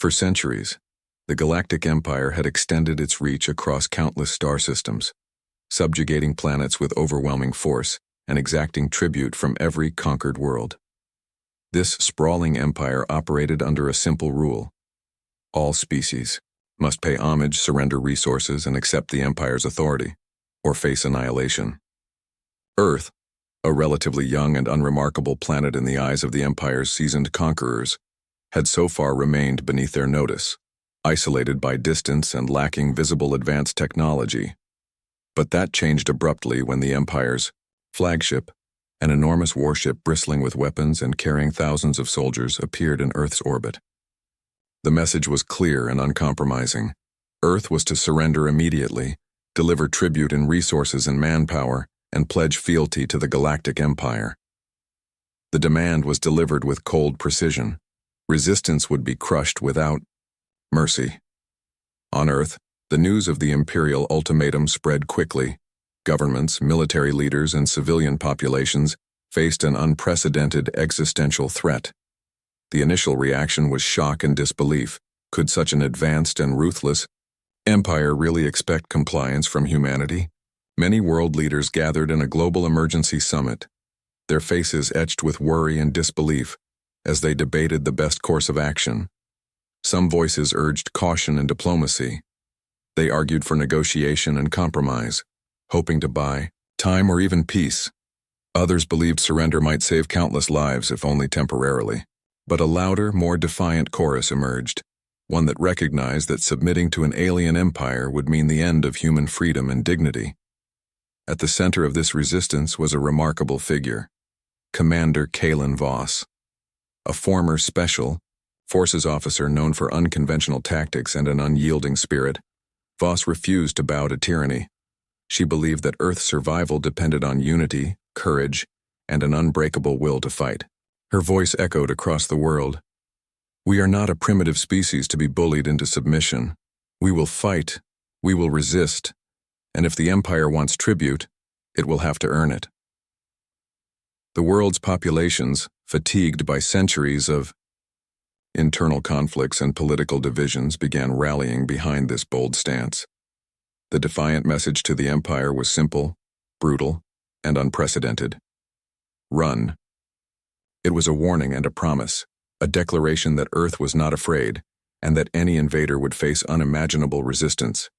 For centuries, the Galactic Empire had extended its reach across countless star systems, subjugating planets with overwhelming force and exacting tribute from every conquered world. This sprawling empire operated under a simple rule: all species must pay homage, surrender resources, and accept the Empire's authority, or face annihilation. Earth, a relatively young and unremarkable planet in the eyes of the Empire's seasoned conquerors, had so far remained beneath their notice, isolated by distance and lacking visible advanced technology. But that changed abruptly when the Empire's flagship, an enormous warship bristling with weapons and carrying thousands of soldiers, appeared in Earth's orbit. The message was clear and uncompromising. Earth was to surrender immediately, deliver tribute in resources and manpower, and pledge fealty to the Galactic Empire. The demand was delivered with cold precision. Resistance would be crushed without mercy. On Earth, the news of the Imperial ultimatum spread quickly. Governments, military leaders, and civilian populations faced an unprecedented existential threat. The initial reaction was shock and disbelief. Could such an advanced and ruthless empire really expect compliance from humanity? Many world leaders gathered in a global emergency summit, their faces etched with worry and disbelief as they debated the best course of action. Some voices urged caution and diplomacy. They argued for negotiation and compromise, hoping to buy time or even peace. Others believed surrender might save countless lives, if only temporarily. But a louder, more defiant chorus emerged, one that recognized that submitting to an alien empire would mean the end of human freedom and dignity. At the center of this resistance was a remarkable figure, Commander Kalen Voss. A former Special Forces officer known for unconventional tactics and an unyielding spirit, Voss refused to bow to tyranny. She believed that Earth's survival depended on unity, courage, and an unbreakable will to fight. Her voice echoed across the world. "We are not a primitive species to be bullied into submission. We will fight, we will resist, and if the Empire wants tribute, it will have to earn it." The world's populations, fatigued by centuries of internal conflicts and political divisions, began rallying behind this bold stance. The defiant message to the Empire was simple, brutal, and unprecedented. Run. It was a warning and a promise, a declaration that Earth was not afraid, and that any invader would face unimaginable resistance.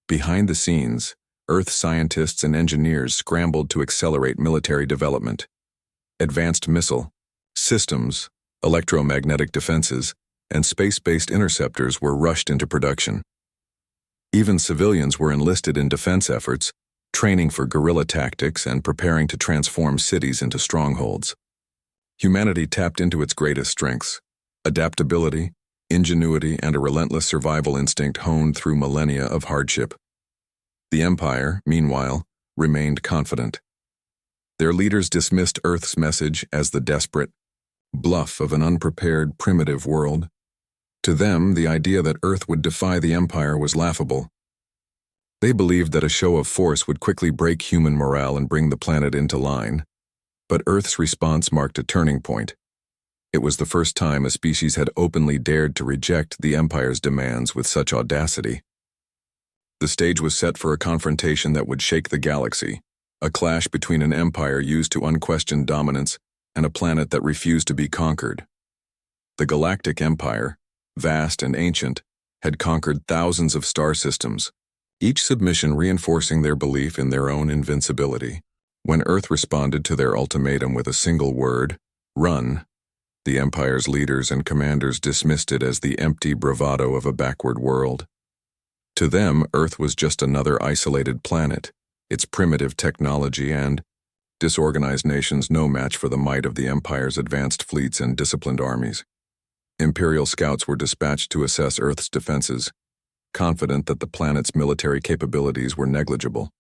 Behind the scenes, Earth scientists and engineers scrambled to accelerate military development. Advanced missile systems, electromagnetic defenses, and space-based interceptors were rushed into production. Even civilians were enlisted in defense efforts, training for guerrilla tactics and preparing to transform cities into strongholds. Humanity tapped into its greatest strengths: adaptability, ingenuity, and a relentless survival instinct honed through millennia of hardship. The Empire, meanwhile, remained confident. Their leaders dismissed Earth's message as the desperate bluff of an unprepared, primitive world. To them, the idea that Earth would defy the Empire was laughable. They believed that a show of force would quickly break human morale and bring the planet into line. But Earth's response marked a turning point. It was the first time a species had openly dared to reject the Empire's demands with such audacity. The stage was set for a confrontation that would shake the galaxy, a clash between an empire used to unquestioned dominance and a planet that refused to be conquered. The Galactic Empire, vast and ancient, had conquered thousands of star systems, each submission reinforcing their belief in their own invincibility. When Earth responded to their ultimatum with a single word, run, the Empire's leaders and commanders dismissed it as the empty bravado of a backward world. To them, Earth was just another isolated planet, its primitive technology and disorganized nations no match for the might of the Empire's advanced fleets and disciplined armies. Imperial scouts were dispatched to assess Earth's defenses, confident that the planet's military capabilities were negligible.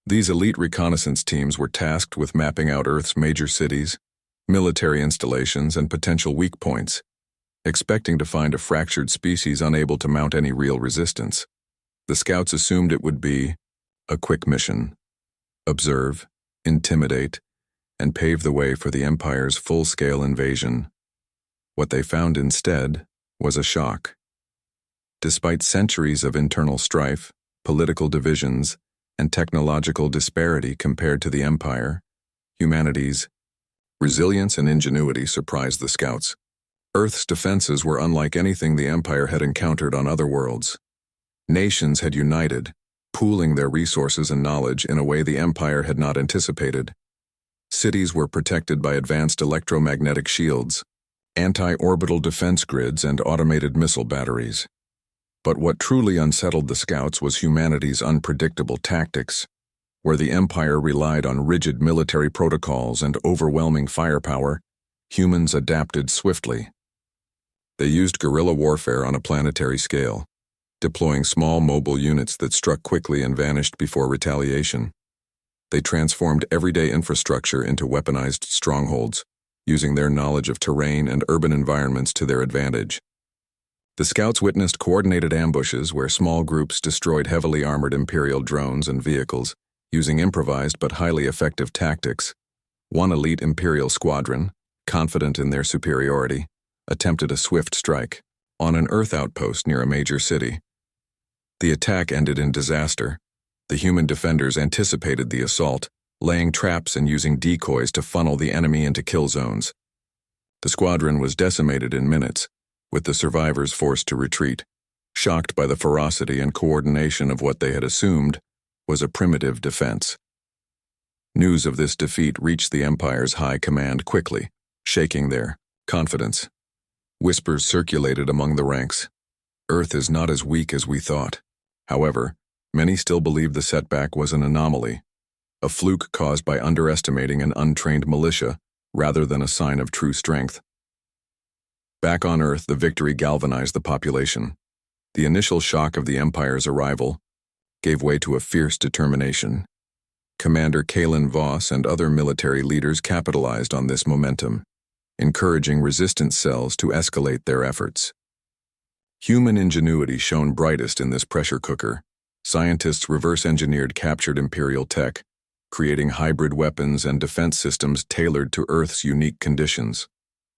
These elite reconnaissance teams were tasked with mapping out Earth's major cities, military installations, and potential weak points, expecting to find a fractured species unable to mount any real resistance. The scouts assumed it would be a quick mission: observe, intimidate, and pave the way for the Empire's full-scale invasion. What they found instead was a shock. Despite centuries of internal strife, political divisions, and technological disparity compared to the Empire, humanity's resilience and ingenuity surprised the Scouts. Earth's defenses were unlike anything the Empire had encountered on other worlds. Nations had united, pooling their resources and knowledge in a way the Empire had not anticipated. Cities were protected by advanced electromagnetic shields, anti-orbital defense grids, and automated missile batteries. But what truly unsettled the Scouts was humanity's unpredictable tactics. Where the Empire relied on rigid military protocols and overwhelming firepower, humans adapted swiftly. They used guerrilla warfare on a planetary scale, deploying small mobile units that struck quickly and vanished before retaliation. They transformed everyday infrastructure into weaponized strongholds, using their knowledge of terrain and urban environments to their advantage. The Scouts witnessed coordinated ambushes where small groups destroyed heavily armored Imperial drones and vehicles, using improvised but highly effective tactics. One elite Imperial squadron, confident in their superiority, attempted a swift strike on an Earth outpost near a major city. The attack ended in disaster. The human defenders anticipated the assault, laying traps and using decoys to funnel the enemy into kill zones. The squadron was decimated in minutes, with the survivors forced to retreat, shocked by the ferocity and coordination of what they had assumed was a primitive defense. News of this defeat reached the Empire's high command quickly, shaking their confidence. Whispers circulated among the ranks. Earth is not as weak as we thought. However, many still believed the setback was an anomaly, a fluke caused by underestimating an untrained militia rather than a sign of true strength. Back on Earth, the victory galvanized the population. The initial shock of the Empire's arrival gave way to a fierce determination. Commander Kalen Voss and other military leaders capitalized on this momentum, encouraging resistance cells to escalate their efforts. Human ingenuity shone brightest in this pressure cooker. Scientists reverse-engineered captured Imperial tech, creating hybrid weapons and defense systems tailored to Earth's unique conditions.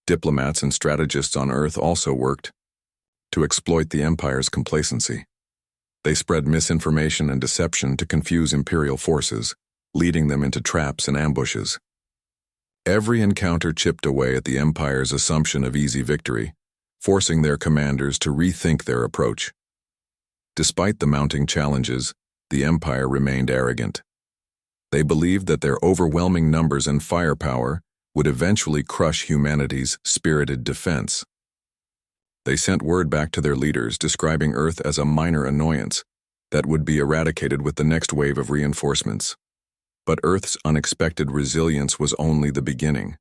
Diplomats and strategists on Earth also worked to exploit the Empire's complacency. They spread misinformation and deception to confuse Imperial forces, leading them into traps and ambushes. Every encounter chipped away at the Empire's assumption of easy victory, forcing their commanders to rethink their approach. Despite the mounting challenges, the Empire remained arrogant. They believed that their overwhelming numbers and firepower would eventually crush humanity's spirited defense. They sent word back to their leaders describing Earth as a minor annoyance that would be eradicated with the next wave of reinforcements. But Earth's unexpected resilience was only the beginning.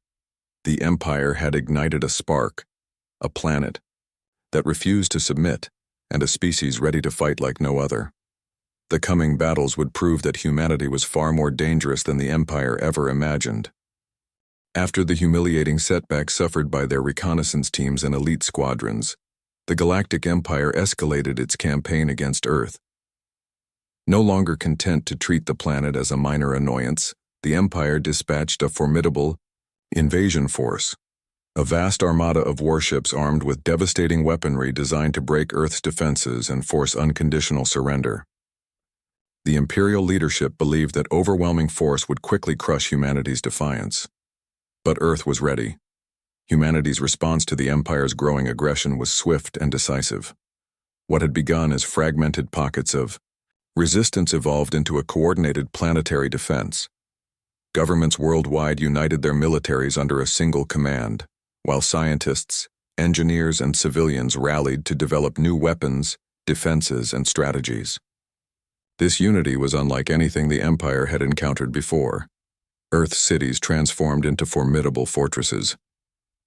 The Empire had ignited a spark, a planet that refused to submit, and a species ready to fight like no other. The coming battles would prove that humanity was far more dangerous than the Empire ever imagined. After the humiliating setback suffered by their reconnaissance teams and elite squadrons, the Galactic Empire escalated its campaign against Earth. No longer content to treat the planet as a minor annoyance, the Empire dispatched a formidable invasion force, a vast armada of warships armed with devastating weaponry designed to break Earth's defenses and force unconditional surrender. The Imperial leadership believed that overwhelming force would quickly crush humanity's defiance. But Earth was ready. Humanity's response to the Empire's growing aggression was swift and decisive. What had begun as fragmented pockets of resistance evolved into a coordinated planetary defense. Governments worldwide united their militaries under a single command, while scientists, engineers, and civilians rallied to develop new weapons, defenses, and strategies. This unity was unlike anything the Empire had encountered before. Earth's cities transformed into formidable fortresses.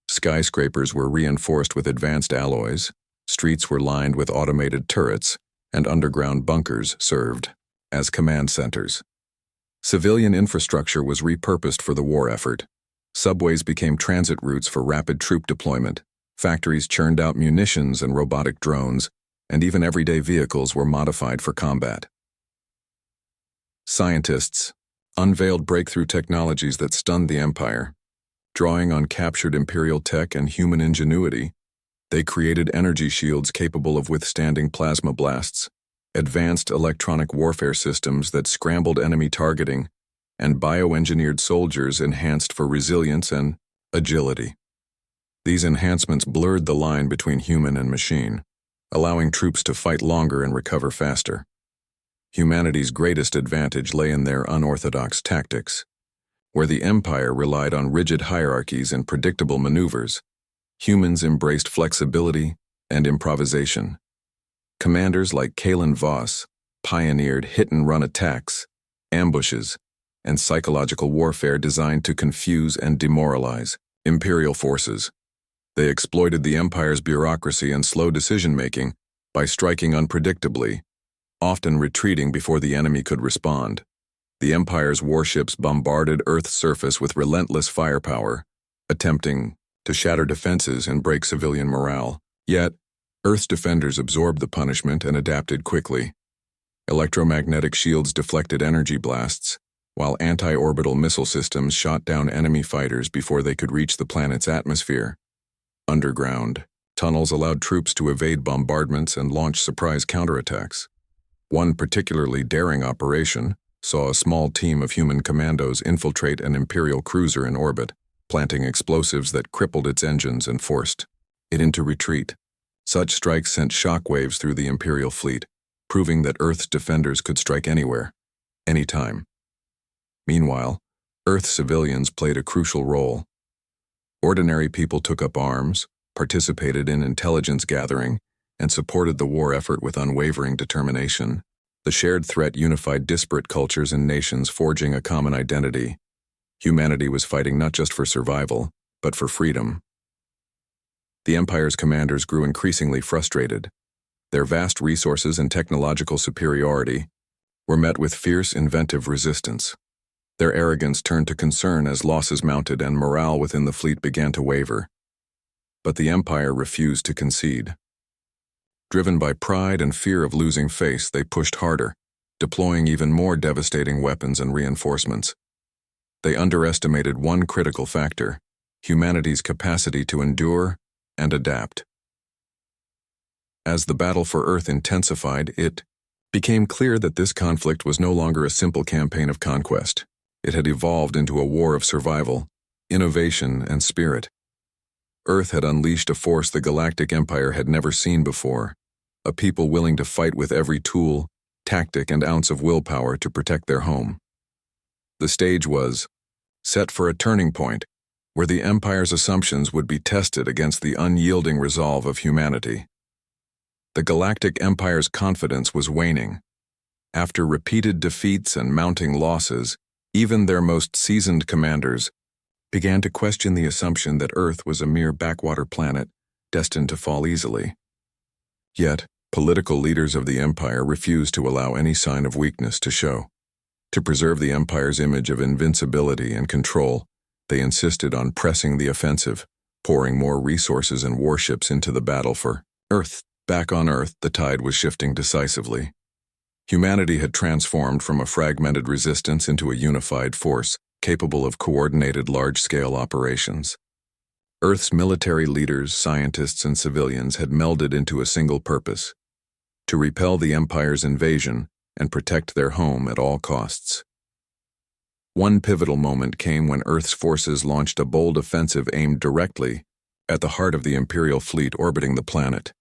Skyscrapers were reinforced with advanced alloys, streets were lined with automated turrets, and underground bunkers served as command centers. Civilian infrastructure was repurposed for the war effort. Subways became transit routes for rapid troop deployment. Factories churned out munitions and robotic drones, and even everyday vehicles were modified for combat. Scientists unveiled breakthrough technologies that stunned the Empire. Drawing on captured Imperial tech and human ingenuity, They created energy shields capable of withstanding plasma blasts, advanced electronic warfare systems that scrambled enemy targeting, and bioengineered soldiers enhanced for resilience and agility. These enhancements blurred the line between human and machine, allowing troops to fight longer and recover faster. Humanity's greatest advantage lay in their unorthodox tactics. Where the Empire relied on rigid hierarchies and predictable maneuvers, humans embraced flexibility and improvisation. Commanders like Kalen Voss pioneered hit-and-run attacks, ambushes, and psychological warfare designed to confuse and demoralize Imperial forces. They exploited the Empire's bureaucracy and slow decision-making by striking unpredictably, often retreating before the enemy could respond. The Empire's warships bombarded Earth's surface with relentless firepower, attempting to shatter defenses and break civilian morale. Yet, Earth's defenders absorbed the punishment and adapted quickly. Electromagnetic shields deflected energy blasts, while anti-orbital missile systems shot down enemy fighters before they could reach the planet's atmosphere. Underground, tunnels allowed troops to evade bombardments and launch surprise counterattacks. One particularly daring operation saw a small team of human commandos infiltrate an Imperial cruiser in orbit, planting explosives that crippled its engines and forced it into retreat. Such strikes sent shockwaves through the Imperial fleet, proving that Earth's defenders could strike anywhere, anytime. Meanwhile, Earth civilians played a crucial role. Ordinary people took up arms, participated in intelligence gathering, and supported the war effort with unwavering determination. The shared threat unified disparate cultures and nations, forging a common identity. Humanity was fighting not just for survival, but for freedom. The Empire's commanders grew increasingly frustrated. Their vast resources and technological superiority were met with fierce, inventive resistance. Their arrogance turned to concern as losses mounted and morale within the fleet began to waver. But the Empire refused to concede. Driven by pride and fear of losing face, they pushed harder, deploying even more devastating weapons and reinforcements. They underestimated one critical factor: humanity's capacity to endure and adapt. As the battle for Earth intensified, it became clear that this conflict was no longer a simple campaign of conquest. It had evolved into a war of survival, innovation, and spirit. Earth had unleashed a force the Galactic Empire had never seen before, a people willing to fight with every tool, tactic, and ounce of willpower to protect their home. The stage was set for a turning point, where the Empire's assumptions would be tested against the unyielding resolve of humanity. The Galactic Empire's confidence was waning. After repeated defeats and mounting losses, even their most seasoned commanders began to question the assumption that Earth was a mere backwater planet destined to fall easily. Yet, political leaders of the Empire refused to allow any sign of weakness to show. To preserve the Empire's image of invincibility and control, they insisted on pressing the offensive, pouring more resources and warships into the battle for Earth. Back on Earth, the tide was shifting decisively. Humanity had transformed from a fragmented resistance into a unified force, capable of coordinated large-scale operations. Earth's military leaders, scientists, and civilians had melded into a single purpose: to repel the Empire's invasion and protect their home at all costs. One pivotal moment came when Earth's forces launched a bold offensive aimed directly at the heart of the Imperial fleet orbiting the planet.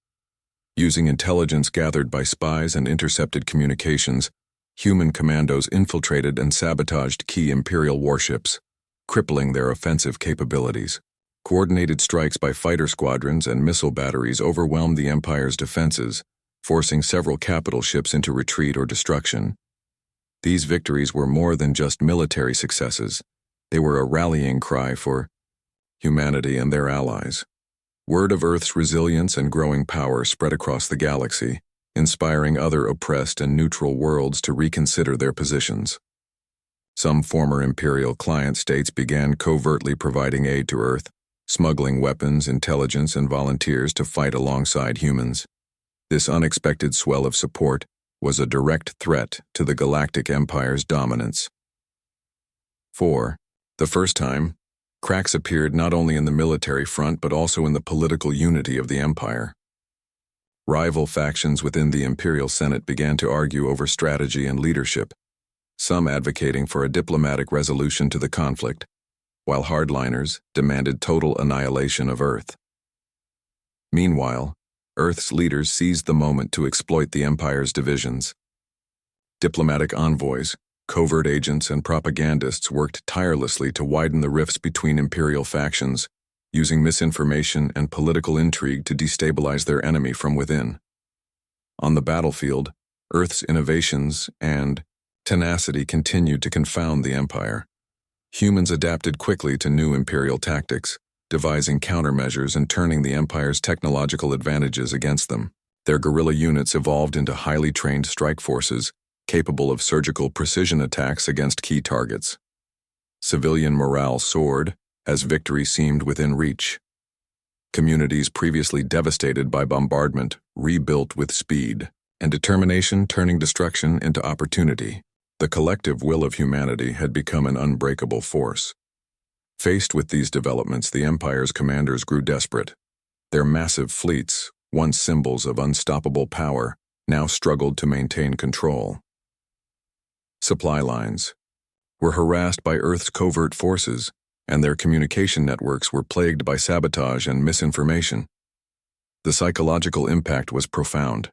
Using intelligence gathered by spies and intercepted communications, human commandos infiltrated and sabotaged key Imperial warships, crippling their offensive capabilities. Coordinated strikes by fighter squadrons and missile batteries overwhelmed the Empire's defenses, forcing several capital ships into retreat or destruction. These victories were more than just military successes. They were a rallying cry for humanity and their allies. Word of Earth's resilience and growing power spread across the galaxy, inspiring other oppressed and neutral worlds to reconsider their positions. Some former Imperial client states began covertly providing aid to Earth, smuggling weapons, intelligence, and volunteers to fight alongside humans. This unexpected swell of support was a direct threat to the Galactic Empire's dominance. For the first time, Cracks appeared not only in the military front but also in the political unity of the empire. Rival factions within the Imperial Senate began to argue over strategy and leadership, some advocating for a diplomatic resolution to the conflict, while hardliners demanded total annihilation of Earth. Meanwhile, Earth's leaders seized the moment to exploit the Empire's divisions. Diplomatic envoys, covert agents, and propagandists worked tirelessly to widen the rifts between Imperial factions, using misinformation and political intrigue to destabilize their enemy from within. On the battlefield, Earth's innovations and tenacity continued to confound the Empire. Humans adapted quickly to new Imperial tactics, devising countermeasures and turning the Empire's technological advantages against them. Their guerrilla units evolved into highly trained strike forces, capable of surgical precision attacks against key targets. Civilian morale soared as victory seemed within reach. Communities previously devastated by bombardment rebuilt with speed and determination, turning destruction into opportunity. The collective will of humanity had become an unbreakable force. Faced with these developments, the Empire's commanders grew desperate. Their massive fleets, once symbols of unstoppable power, now struggled to maintain control. Supply lines were harassed by Earth's covert forces, and their communication networks were plagued by sabotage and misinformation. The psychological impact was profound.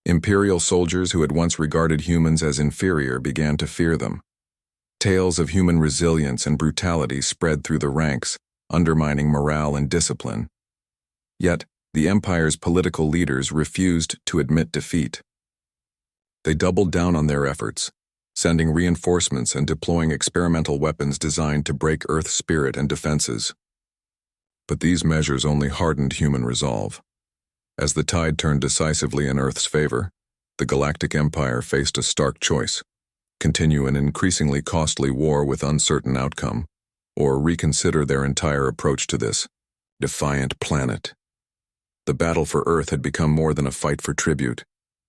Imperial soldiers who had once regarded humans as inferior began to fear them. Tales of human resilience and brutality spread through the ranks, undermining morale and discipline. Yet, the Empire's political leaders refused to admit defeat. They doubled down on their efforts, sending reinforcements and deploying experimental weapons designed to break Earth's spirit and defenses. But these measures only hardened human resolve. As the tide turned decisively in Earth's favor, the Galactic Empire faced a stark choice: continue an increasingly costly war with uncertain outcome, or reconsider their entire approach to this defiant planet. The battle for Earth had become more than a fight for tribute.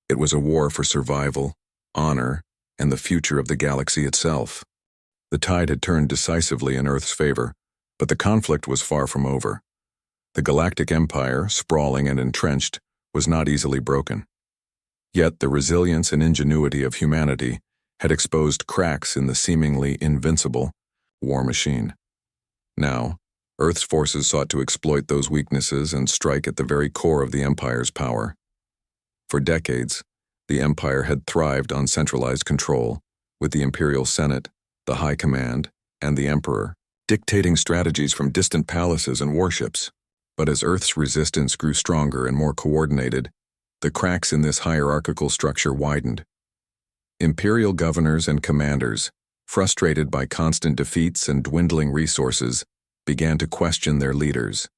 It was a war for survival, honor, and the future of the galaxy itself. The tide had turned decisively in Earth's favor, but the conflict was far from over. The Galactic Empire, sprawling and entrenched, was not easily broken. Yet the resilience and ingenuity of humanity had exposed cracks in the seemingly invincible war machine. Now, Earth's forces sought to exploit those weaknesses and strike at the very core of the Empire's power. For decades, the Empire had thrived on centralized control, with the Imperial Senate, the High Command, and the Emperor dictating strategies from distant palaces and warships. But as Earth's resistance grew stronger and more coordinated, the cracks in this hierarchical structure widened. Imperial governors and commanders, frustrated by constant defeats and dwindling resources, began to question their leaders.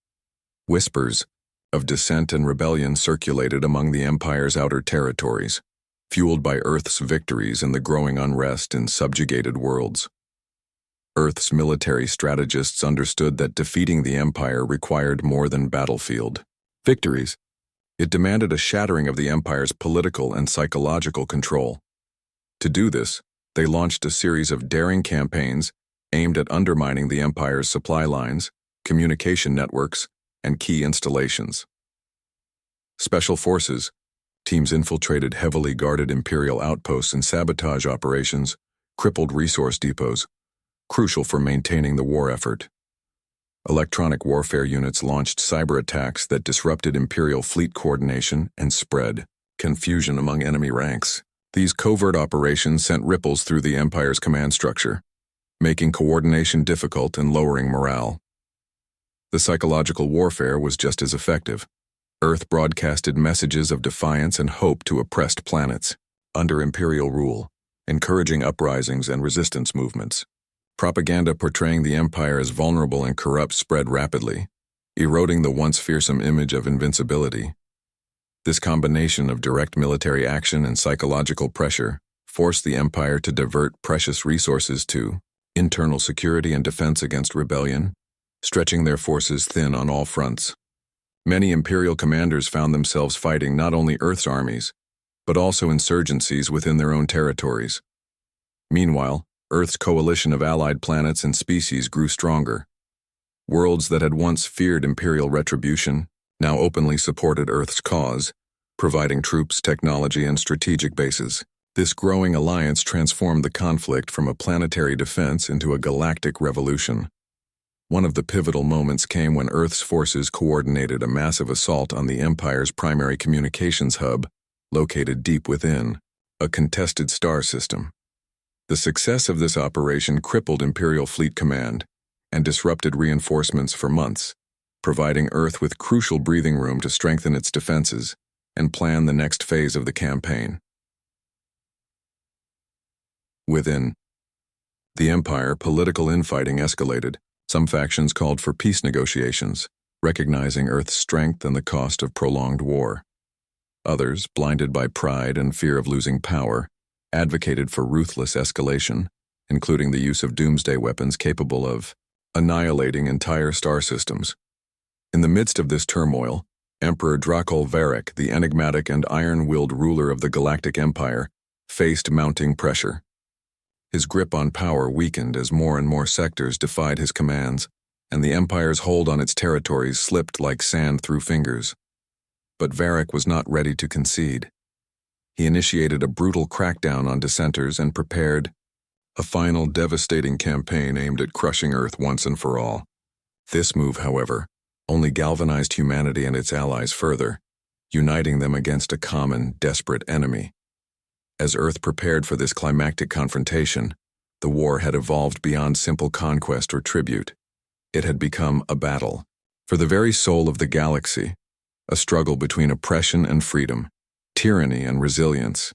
Whispers of dissent and rebellion circulated among the Empire's outer territories, fueled by Earth's victories and the growing unrest in subjugated worlds. Earth's military strategists understood that defeating the Empire required more than battlefield victories. It demanded a shattering of the Empire's political and psychological control. To do this, they launched a series of daring campaigns aimed at undermining the Empire's supply lines, communication networks, and key installations. Special forces teams infiltrated heavily guarded Imperial outposts and sabotage operations, crippled resource depots, crucial for maintaining the war effort. Electronic warfare units launched cyber attacks that disrupted Imperial fleet coordination and spread confusion among enemy ranks. These covert operations sent ripples through the Empire's command structure, making coordination difficult and lowering morale. The psychological warfare was just as effective. Earth broadcasted messages of defiance and hope to oppressed planets under Imperial rule, encouraging uprisings and resistance movements. Propaganda portraying the Empire as vulnerable and corrupt spread rapidly, eroding the once fearsome image of invincibility. This combination of direct military action and psychological pressure forced the Empire to divert precious resources to internal security and defense against rebellion, stretching their forces thin on all fronts. Many Imperial commanders found themselves fighting not only Earth's armies, but also insurgencies within their own territories. Meanwhile, Earth's coalition of allied planets and species grew stronger, Worlds that had once feared imperial retribution now openly supported Earth's cause, providing troops, technology, and strategic bases. This growing alliance transformed the conflict from a planetary defense into a galactic revolution. One of the pivotal moments came when Earth's forces coordinated a massive assault on the Empire's primary communications hub, located deep within a contested star system. The success of this operation crippled Imperial Fleet Command and disrupted reinforcements for months, providing Earth with crucial breathing room to strengthen its defenses and plan the next phase of the campaign. Within the Empire, political infighting escalated. Some factions called for peace negotiations, recognizing Earth's strength and the cost of prolonged war. Others, blinded by pride and fear of losing power, advocated for ruthless escalation, including the use of doomsday weapons capable of annihilating entire star systems. In the midst of this turmoil, Emperor Drakul Varric, the enigmatic and iron-willed ruler of the Galactic Empire, faced mounting pressure. His grip on power weakened as more and more sectors defied his commands, and the Empire's hold on its territories slipped like sand through fingers. But Varric was not ready to concede. He initiated a brutal crackdown on dissenters and prepared a final devastating campaign aimed at crushing Earth once and for all. This move, however, only galvanized humanity and its allies further, uniting them against a common, desperate enemy. As Earth prepared for this climactic confrontation, the war had evolved beyond simple conquest or tribute. It had become a battle for the very soul of the galaxy, a struggle between oppression and freedom, tyranny and resilience.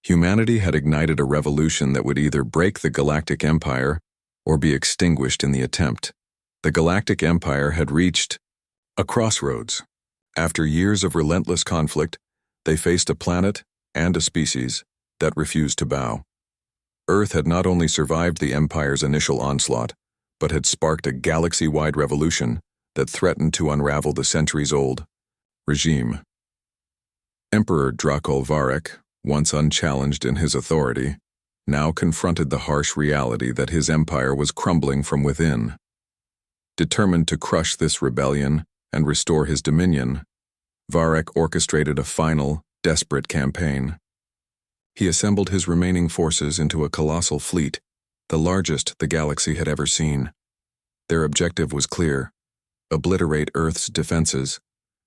Humanity had ignited a revolution that would either break the Galactic Empire or be extinguished in the attempt. The Galactic Empire had reached a crossroads. After years of relentless conflict, they faced a planet and a species that refused to bow. Earth had not only survived the Empire's initial onslaught, but had sparked a galaxy-wide revolution that threatened to unravel the centuries-old regime. Emperor Drakul Varric, once unchallenged in his authority, now confronted the harsh reality that his empire was crumbling from within. Determined to crush this rebellion and restore his dominion, Varric orchestrated a final, desperate campaign. He assembled his remaining forces into a colossal fleet, the largest the galaxy had ever seen. Their objective was clear: obliterate Earth's defenses,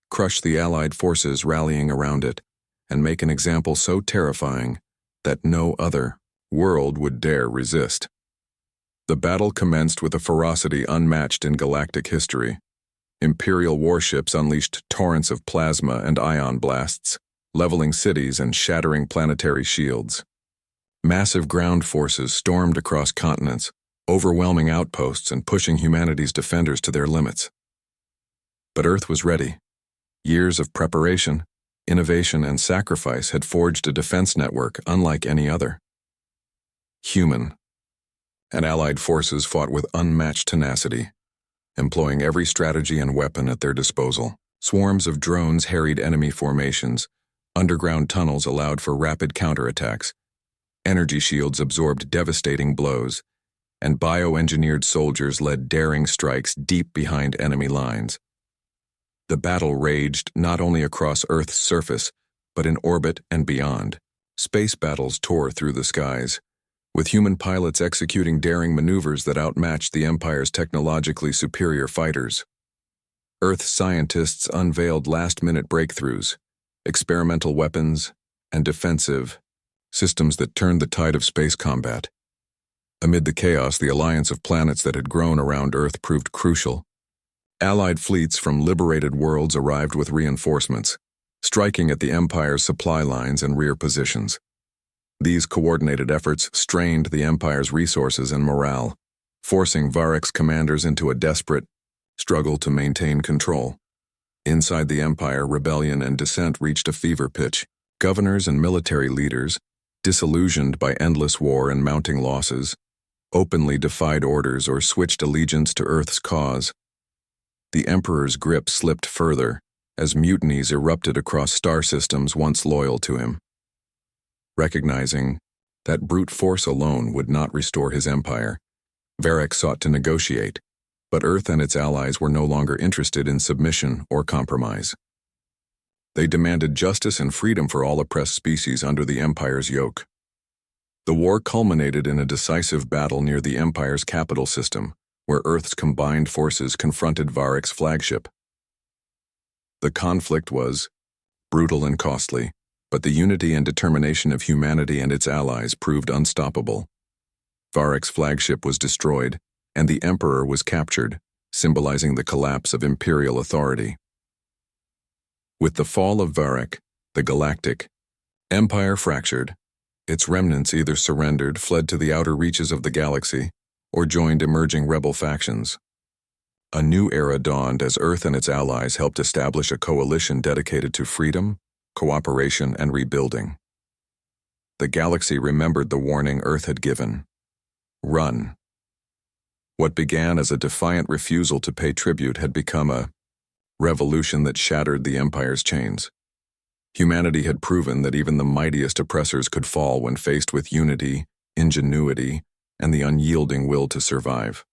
crush the Allied forces rallying around it, and make an example so terrifying that no other world would dare resist. The battle commenced with a ferocity unmatched in galactic history. Imperial warships unleashed torrents of plasma and ion blasts, leveling cities and shattering planetary shields. Massive ground forces stormed across continents, overwhelming outposts and pushing humanity's defenders to their limits. But Earth was ready. Years of preparation, innovation, and sacrifice had forged a defense network unlike any other. Human and Allied forces fought with unmatched tenacity, employing every strategy and weapon at their disposal. Swarms of drones harried enemy formations. Underground tunnels allowed for rapid counterattacks. Energy shields absorbed devastating blows, and bioengineered soldiers led daring strikes deep behind enemy lines. The battle raged not only across Earth's surface, but in orbit and beyond. Space battles tore through the skies, with human pilots executing daring maneuvers that outmatched the Empire's technologically superior fighters. Earth scientists unveiled last-minute breakthroughs, experimental weapons, and defensive systems that turned the tide of space combat. Amid the chaos, the alliance of planets that had grown around Earth proved crucial. Allied fleets from liberated worlds arrived with reinforcements, striking at the Empire's supply lines and rear positions. These coordinated efforts strained the Empire's resources and morale, forcing Varric's commanders into a desperate struggle to maintain control. Inside the Empire, rebellion and dissent reached a fever pitch. Governors and military leaders, disillusioned by endless war and mounting losses, openly defied orders or switched allegiance to Earth's cause. The Emperor's grip slipped further as mutinies erupted across star systems once loyal to him. Recognizing that brute force alone would not restore his empire, Varric sought to negotiate, But Earth and its allies were no longer interested in submission or compromise. They demanded justice and freedom for all oppressed species under the Empire's yoke. The war culminated in a decisive battle near the Empire's capital system, where Earth's combined forces confronted Varroc's flagship. The conflict was brutal and costly, but the unity and determination of humanity and its allies proved unstoppable. Varroc's flagship was destroyed, and the Emperor was captured, symbolizing the collapse of imperial authority. With the fall of Varroc, the Galactic Empire fractured. Its remnants either surrendered, fled to the outer reaches of the galaxy, or joined emerging rebel factions. A new era dawned as Earth and its allies helped establish a coalition dedicated to freedom, cooperation, and rebuilding. The galaxy remembered the warning Earth had given. Run. What began as a defiant refusal to pay tribute had become a revolution that shattered the Empire's chains. Humanity had proven that even the mightiest oppressors could fall when faced with unity, ingenuity, and the unyielding will to survive.